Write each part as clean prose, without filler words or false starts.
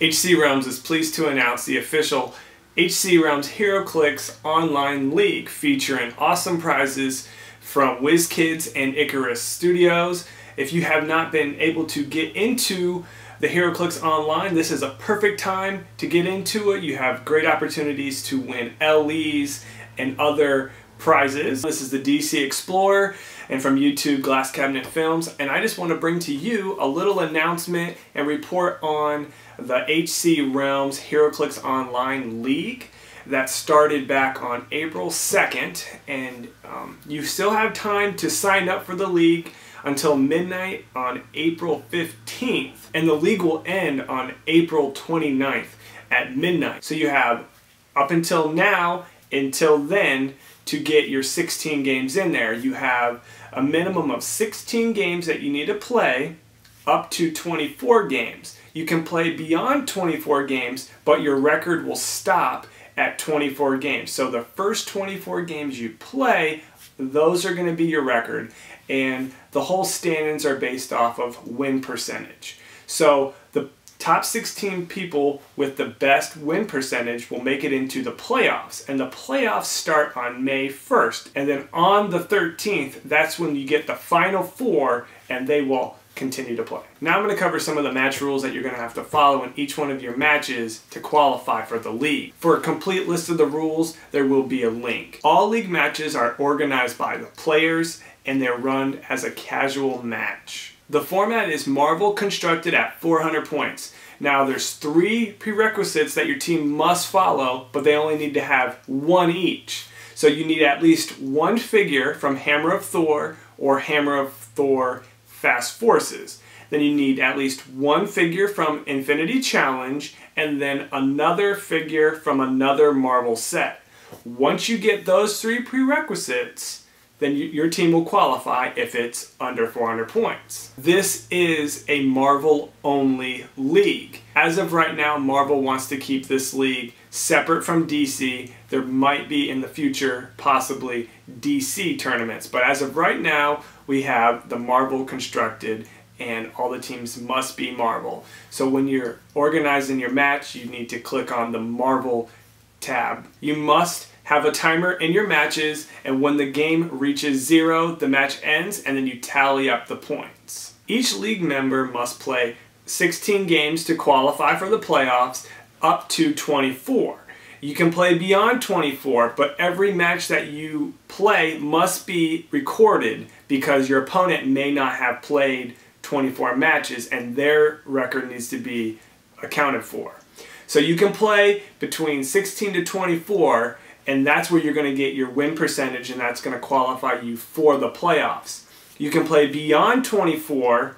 HC Realms is pleased to announce the official HC Realms HeroClix Online League featuring awesome prizes from WizKids and Icarus Studios. If you have not been able to get into the HeroClix Online, this is a perfect time to get into it. You have great opportunities to win LEs and other prizes. This is the DC Explorer and from YouTube Glass Cabinet Films, and I just want to bring to you a little announcement and report on the HC Realms HeroClix Online League that started back on April 2nd, and you still have time to sign up for the league until midnight on April 15th, and the league will end on April 29th at midnight. So you have up until now, until then, to get your 16 games in there. You have a minimum of 16 games that you need to play, up to 24 games. You can play beyond 24 games, but your record will stop at 24 games. So the first 24 games you play, those are going to be your record, and the whole standings are based off of win percentage. So the top 16 people with the best win percentage will make it into the playoffs, and the playoffs start on May 1st, and then on the 13th, that's when you get the final four, and they will continue to play. Now I'm going to cover some of the match rules that you're going to have to follow in each one of your matches to qualify for the league. For a complete list of the rules, there will be a link. All league matches are organized by the players, and they're run as a casual match. The format is Marvel constructed at 400 points. Now there's 3 prerequisites that your team must follow, but they only need to have 1 each. So you need at least 1 figure from Hammer of Thor or Hammer of Thor Fast Forces. Then you need at least 1 figure from Infinity Challenge, and then another figure from another Marvel set. Once you get those 3 prerequisites, then your team will qualify if it's under 400 points. This is a Marvel-only league. As of right now, Marvel wants to keep this league separate from DC. There might be in the future possibly DC tournaments, but as of right now, we have the Marvel constructed, and all the teams must be Marvel. So when you're organizing your match, you need to click on the Marvel tab. You must have a timer in your matches, and when the game reaches 0, the match ends, and then you tally up the points. Each league member must play 16 games to qualify for the playoffs, up to 24. You can play beyond 24, but every match that you play must be recorded because your opponent may not have played 24 matches, and their record needs to be accounted for. So you can play between 16 to 24, and that's where you're going to get your win percentage, and that's going to qualify you for the playoffs. You can play beyond 24,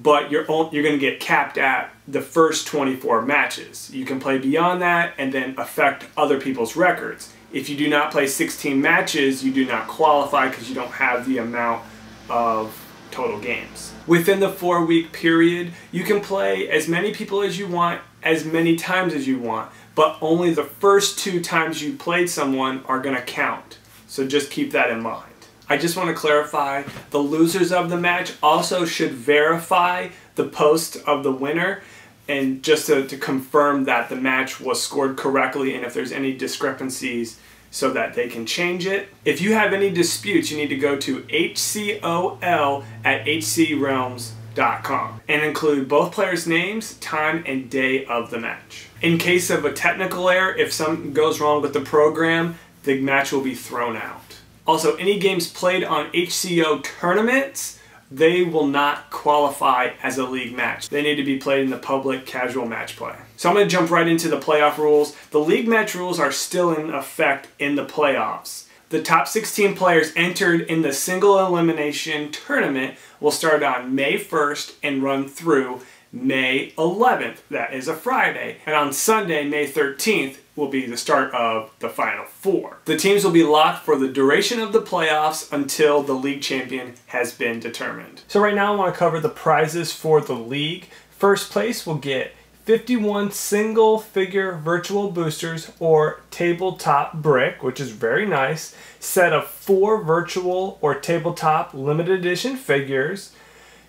but you're going to get capped at the first 24 matches. You can play beyond that and then affect other people's records. If you do not play 16 matches, you do not qualify because you don't have the amount of total games. Within the 4-week period, you can play as many people as you want, as many times as you want, but only the first 2 times you played someone are going to count. So just keep that in mind. I just want to clarify, the losers of the match also should verify the post of the winner, and just to confirm that the match was scored correctly, and if there's any discrepancies so that they can change it. If you have any disputes, you need to go to hcol@hcrealms.com and include both players' names, time, and day of the match. In case of a technical error, if something goes wrong with the program, the match will be thrown out. Also, any games played on HCO tournaments, they will not qualify as a league match. They need to be played in the public casual match play. So I'm going to jump right into the playoff rules. The league match rules are still in effect in the playoffs. The top 16 players entered in the single elimination tournament will start on May 1st and run through May 11th. That is a Friday. And on Sunday, May 13th, will be the start of the Final Four. The teams will be locked for the duration of the playoffs until the league champion has been determined. So right now I want to cover the prizes for the league. First place will get 51 single figure virtual boosters or tabletop brick, which is very nice. Set of 4 virtual or tabletop limited edition figures.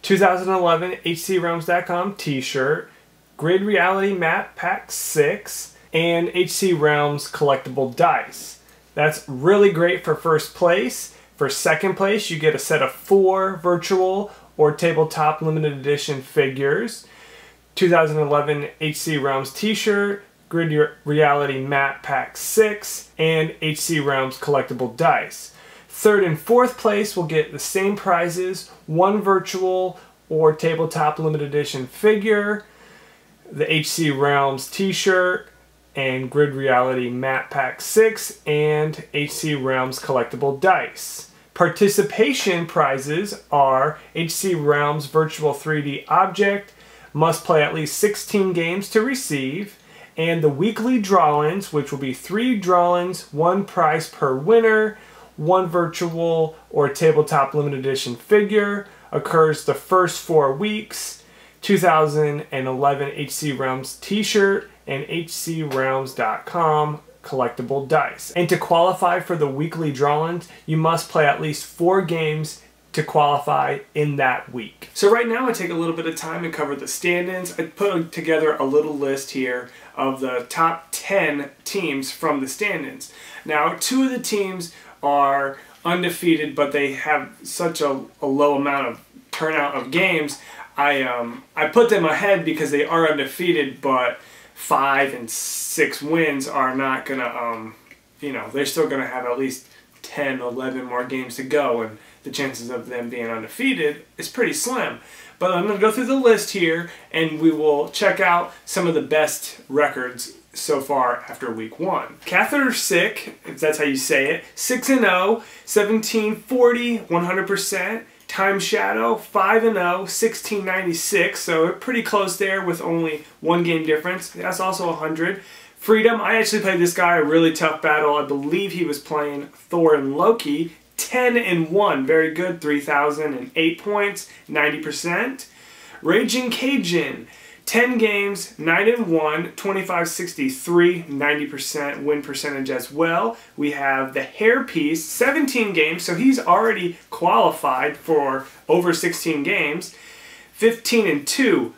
2011 HCRealms.com t-shirt. Grid Reality Map Pack 6, and HC Realms collectible dice. That's really great for first place. For second place, you get a set of 4 virtual or tabletop limited edition figures, 2011 HC Realms t-shirt, Grid Reality Map Pack 6, and HC Realms collectible dice. Third and fourth place will get the same prizes, 1 virtual or tabletop limited edition figure, the HC Realms t-shirt, and Grid Reality Map Pack 6, and HC Realms collectible dice. Participation prizes are HC Realms Virtual 3D Object, must play at least 16 games to receive, and the weekly drawings, which will be 3 drawings, 1 prize per winner, 1 virtual or tabletop limited edition figure, occurs the first 4 weeks, 2011 HC Realms t-shirt, and HCRealms.com collectible dice. And to qualify for the weekly drawings, you must play at least 4 games to qualify in that week. So right now I take a little bit of time to cover the stand-ins. I put together a little list here of the top 10 teams from the stand-ins. Now 2 of the teams are undefeated, but they have such a low amount of turnout of games. I put them ahead because they are undefeated, but 5 and 6 wins are not gonna, they're still gonna have at least 10, 11 more games to go, and the chances of them being undefeated is pretty slim. But I'm gonna go through the list here, and we will check out some of the best records so far after week 1. Catheter Sick, if that's how you say it, 6-0, 1740, 100%. Time Shadow, 5-0, 1696, so pretty close there with only 1 game difference. That's also 100. Freedom, I actually played this guy a really tough battle. I believe he was playing Thor and Loki. 10-1, very good, 3,008 points, 90%. Raging Cajun, 10 games, 9-1, 2563, 90% win percentage as well. We have the Hairpiece, 17 games, so he's already qualified for over 16 games. 15-2,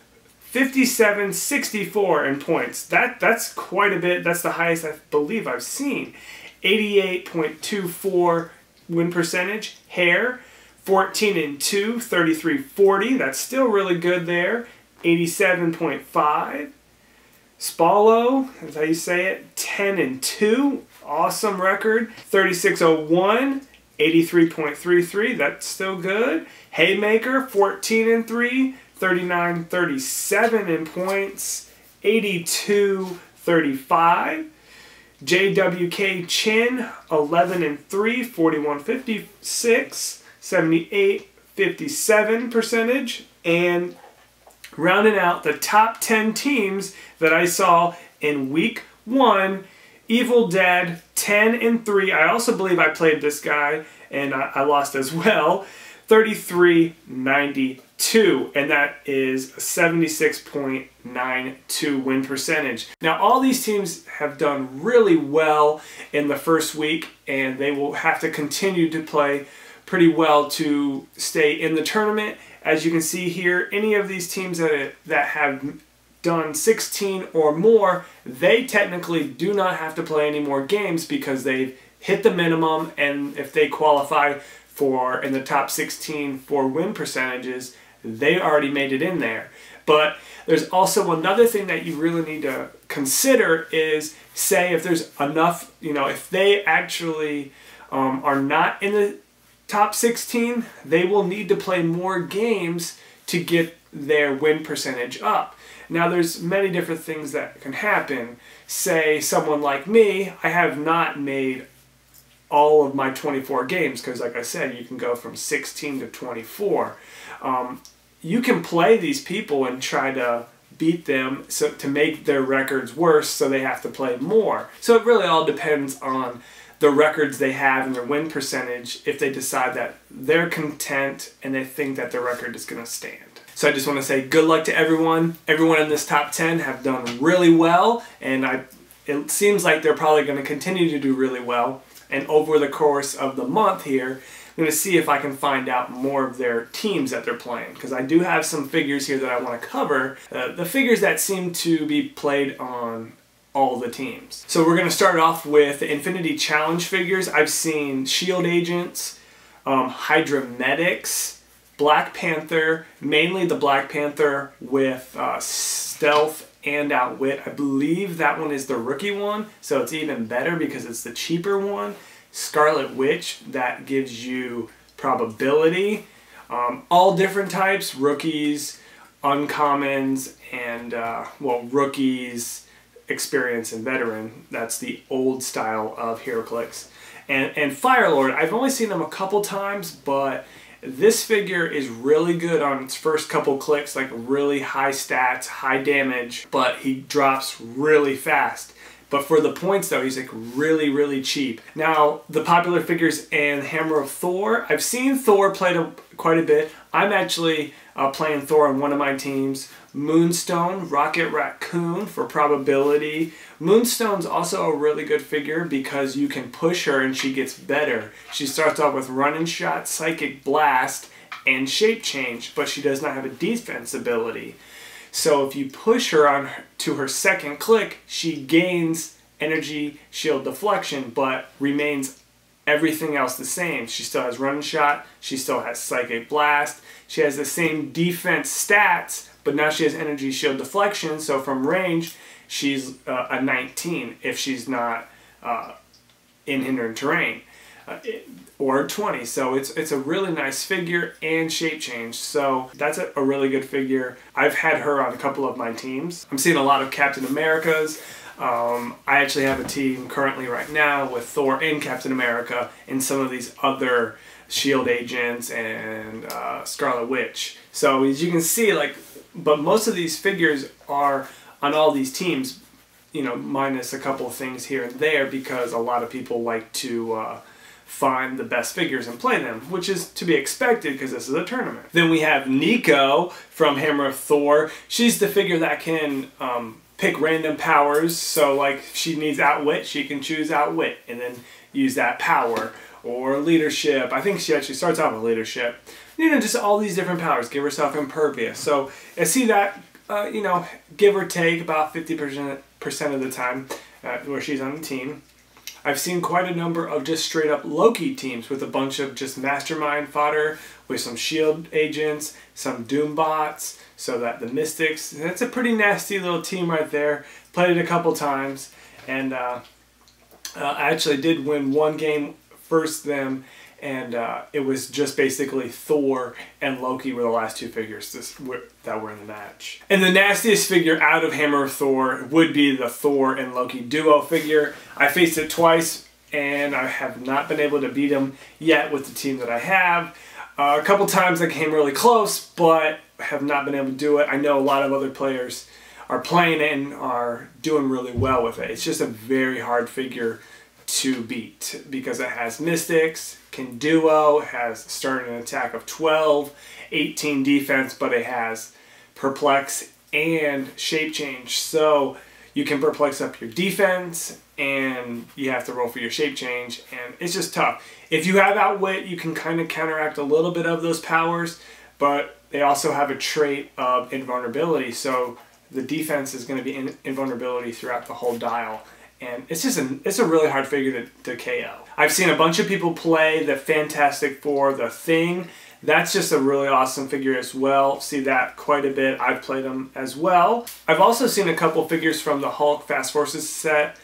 57-64 in points. That's quite a bit. That's the highest I believe I've seen. 88.24 win percentage. Hair, 14-2, 33-40. That's still really good there. 87.5. Spallo, that's how you say it, 10-2, awesome record. 3601, 83.33, that's still good. Haymaker, 14-3, 39-37 in points, 82-35. JWK Chin, 11-3, 41.56, 78.57 percentage, and rounding out the top 10 teams that I saw in week 1, Evil Dead, 10-3. I also believe I played this guy and I lost as well. 33-92, and that is a 76.92 win percentage. Now all these teams have done really well in the first week, and they will have to continue to play pretty well to stay in the tournament. As you can see here, any of these teams that have done 16 or more, they technically do not have to play any more games because they've hit the minimum, and if they qualify for in the top 16 for win percentages, they already made it in there. But there's also another thing that you really need to consider is, say if there's enough, if they actually are not in the top 16, they will need to play more games to get their win percentage up. Now there's many different things that can happen. Say someone like me, I have not made all of my 24 games because like I said, you can go from 16 to 24. You can play these people and try to beat them to make their records worse, so they have to play more. So it really all depends on the records they have and their win percentage if they decide that they're content and they think that their record is going to stand. So I just want to say good luck to everyone. Everyone in this top 10 have done really well, and it seems like they're probably going to continue to do really well. And over the course of the month here, I'm going to see if I can find out more of their teams that they're playing, because I do have some figures here that I want to cover, the figures that seem to be played on all the teams. So we're going to start off with the Infinity Challenge figures. I've seen S.H.I.E.L.D. agents, Hydra medics, Black Panther, mainly the Black Panther with stealth and outwit. I believe that one is the rookie one, so it's even better because it's the cheaper one. Scarlet Witch, that gives you probability. All different types, rookies, uncommons, and well, rookies, experience, and veteran. That's the old style of HeroClix. And Firelord, I've only seen him a couple times, but this figure is really good on its first couple clicks, like really high stats, high damage, but he drops really fast. But for the points though, he's like really, really cheap. Now, the popular figures and Hammer of Thor. I've seen Thor played quite a bit. I'm actually playing Thor on one of my teams. Moonstone, Rocket Raccoon for probability. Moonstone's also a really good figure because you can push her and she gets better. She starts off with Run and Shot, Psychic Blast, and Shape Change, but she does not have a defense ability. So if you push her on to her second click, she gains energy, shield, deflection, but remains everything else the same. She still has Run and Shot, she still has Psychic Blast, she has the same defense stats, but now she has energy, shield, deflection, so from range, she's a 19 if she's not in hindering terrain, or 20. So it's a really nice figure and shape change. So that's a really good figure. I've had her on a couple of my teams. I'm seeing a lot of Captain Americas. I actually have a team currently right now with Thor and Captain America and some of these other S.H.I.E.L.D. agents and Scarlet Witch. So as you can see, like, but most of these figures are on all these teams, you know, minus a couple of things here and there, because a lot of people like to find the best figures and play them, which is to be expected because this is a tournament. Then we have Nico from Hammer of Thor. She's the figure that can pick random powers, so like if she needs outwit, she can choose outwit and then use that power. Or leadership. I think she actually starts out with leadership. You know, just all these different powers. Give herself impervious. So I see that, you know, give or take about 50% of the time where she's on the team. I've seen quite a number of just straight up Loki teams with a bunch of just mastermind fodder with some S.H.I.E.L.D. agents, some Doom bots, so that the Mystics. That's a pretty nasty little team right there. Played it a couple times, and I actually did win one game first them, and it was just basically Thor and Loki were the last two figures that were in the match. And the nastiest figure out of Hammer of Thor would be the Thor and Loki duo figure. I faced it twice and I have not been able to beat him yet with the team that I have. A couple times I came really close, but have not been able to do it. I know a lot of other players are playing it and are doing really well with it. It's just a very hard figure to beat because it has Mystics, can duo, has starting an attack of 12, 18 defense, but it has Perplex and Shape Change. So you can perplex up your defense and you have to roll for your shape change, and it's just tough. If you have outwit, you can kind of counteract a little bit of those powers, but they also have a trait of invulnerability, so the defense is going to be invulnerability throughout the whole dial. And it's just it's a really hard figure to KO. I've seen a bunch of people play the Fantastic Four, the Thing. That's just a really awesome figure as well. See that quite a bit. I've played them as well. I've also seen a couple figures from the Hulk Fast Forces set.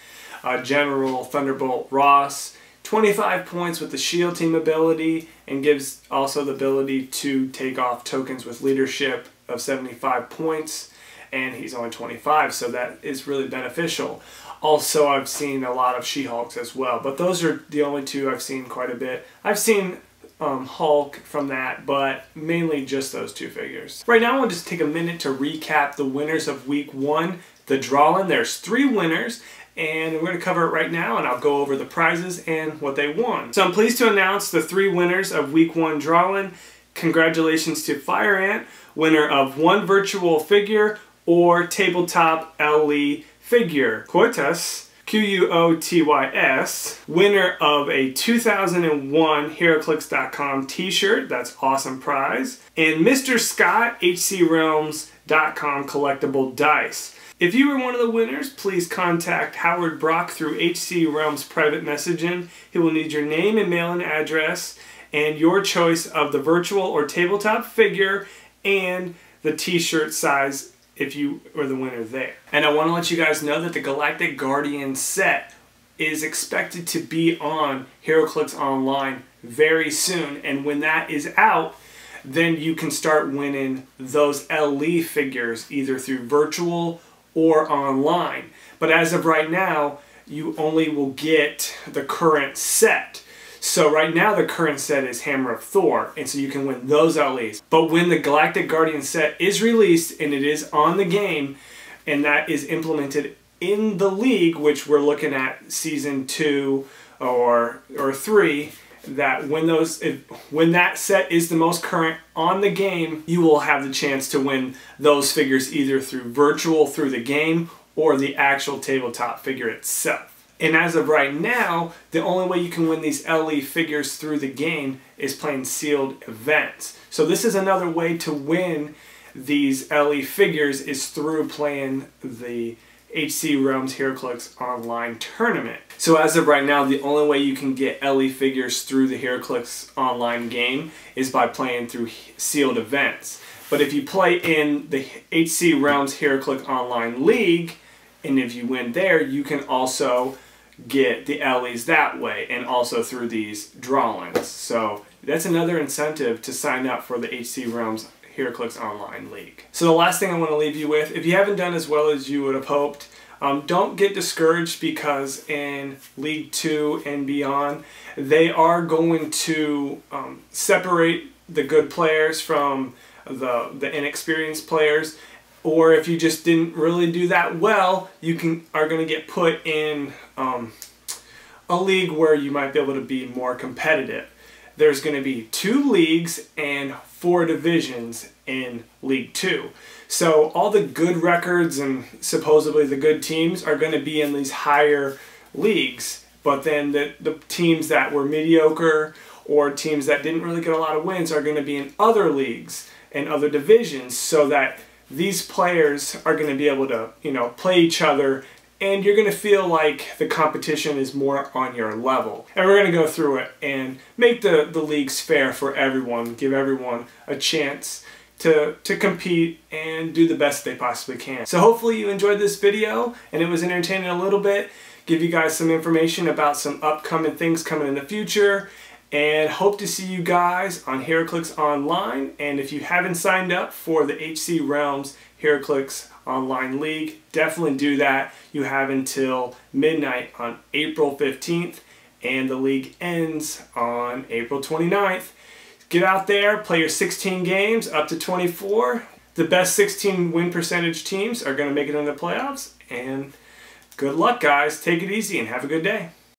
General Thunderbolt Ross. 25 points with the shield team ability, and gives also the ability to take off tokens with leadership of 75 points. And he's only 25, so that is really beneficial. Also, I've seen a lot of She-Hulks as well, but those are the only two I've seen quite a bit. I've seen Hulk from that, but mainly just those two figures. Right now, I want to just take a minute to recap the winners of Week 1, the Drawlin. There's 3 winners, and we're going to cover it right now, and I'll go over the prizes and what they won. So I'm pleased to announce the 3 winners of Week 1 Drawlin. Congratulations to Fire Ant, winner of 1 virtual figure or tabletop LE figure. Quotas, Quotys, winner of a 2001 HeroClix.com t-shirt. That's awesome prize. And Mr. Scott, HCRealms.com collectible dice. If you were one of the winners, please contact Howard Brock through HC Realms private messaging. He will need your name and mailing address and your choice of the virtual or tabletop figure and the t-shirt size if you were the winner there. And I want to let you guys know that the Galactic Guardian set is expected to be on HeroClix Online very soon. And when that is out, then you can start winning those LE figures either through virtual or online. But as of right now, you only will get the current set. So right now the current set is Hammer of Thor, and so you can win those LEs. But when the Galactic Guardian set is released and it is on the game, and that is implemented in the league, which we're looking at season 2 or 3, that when that set is the most current on the game, you will have the chance to win those figures either through virtual through the game or the actual tabletop figure itself. And as of right now, the only way you can win these LE figures through the game is playing sealed events. So this is another way to win these LE figures is through playing the HC Realms HeroClix Online tournament. So as of right now, the only way you can get LE figures through the HeroClix Online game is by playing through sealed events. But if you play in the HC Realms HeroClix Online League, and if you win there, you can also get the LEs that way and also through these drawings. So that's another incentive to sign up for the HC Realms HeroClix Online League. So the last thing I want to leave you with, if you haven't done as well as you would have hoped, don't get discouraged, because in League 2 and beyond, they are going to separate the good players from the inexperienced players. Or if you just didn't really do that well, you are going to get put in a league where you might be able to be more competitive. There's going to be 2 leagues and 4 divisions in League 2. So all the good records and supposedly the good teams are going to be in these higher leagues. But then the teams that were mediocre or teams that didn't really get a lot of wins are going to be in other leagues and other divisions, so that these players are going to be able to, play each other, and you're going to feel like the competition is more on your level. And we're going to go through it and make the leagues fair for everyone, give everyone a chance to compete and do the best they possibly can. So hopefully you enjoyed this video and it was entertaining a little bit, give you guys some information about some upcoming things coming in the future, and hope to see you guys on HeroClix Online. And if you haven't signed up for the HC Realms HeroClix Online League, definitely do that. You have until midnight on April 15th, and the league ends on April 29th. Get out there, play your 16 games up to 24. The best 16 win percentage teams are going to make it in the playoffs. And good luck, guys. Take it easy and have a good day.